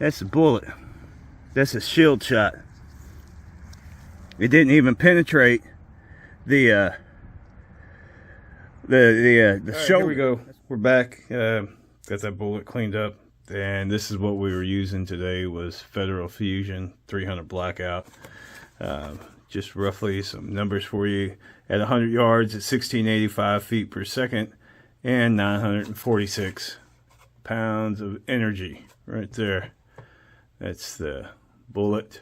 That's a bullet. That's a shield shot. It didn't even penetrate the shoulder. Here we go. We're back. Got that bullet cleaned up, and this is what we were using today. Was Federal Fusion 300 blackout. Just roughly some numbers for you. At 100 yards, at 1685 feet per second, and 946 pounds of energy right there. That's the bullet.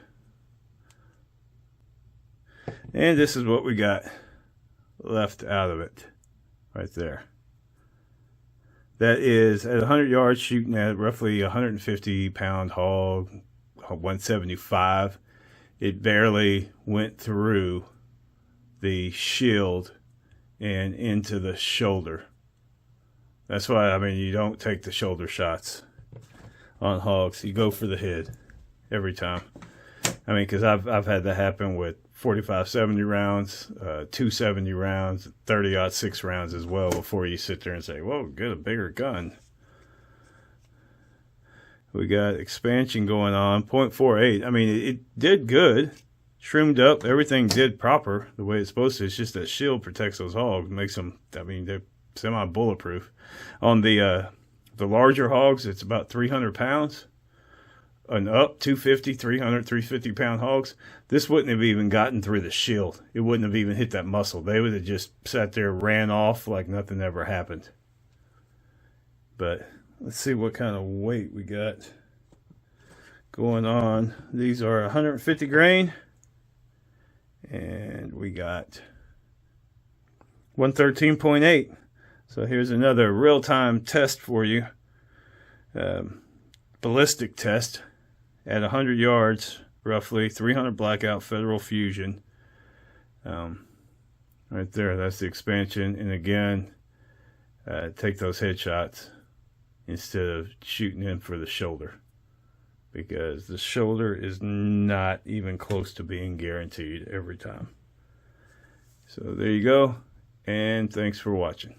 And this is what we got left out of it right there. That is at 100 yards, shooting at roughly 150 pound hog, 175. It barely went through the shield and into the shoulder. That's why, I mean, you don't take the shoulder shots on hogs. You go for the head every time. I mean, because I've had that happen with 45-70 rounds, 270 rounds, 30-06 rounds as well before you sit there and say, whoa, get a bigger gun. We got expansion going on, 0.48. I mean, it did good. Trimmed up. Everything did proper the way it's supposed to. It's just that shield protects those hogs. Makes them, I mean, they're semi-bulletproof. On the larger hogs, it's about 300 pounds. And up, 250, 300, 350 pound hogs. This wouldn't have even gotten through the shield. It wouldn't have even hit that muscle. They would have just sat there, ran off like nothing ever happened. But let's see what kind of weight we got going on. These are 150 grain. And we got 113.8. So here's another real-time test for you. Ballistic test at 100 yards, roughly 300 blackout Federal Fusion. Right there, that's the expansion. And again, take those headshots instead of shooting in for the shoulder, because the shoulder is not even close to being guaranteed every time. So there you go, and thanks for watching.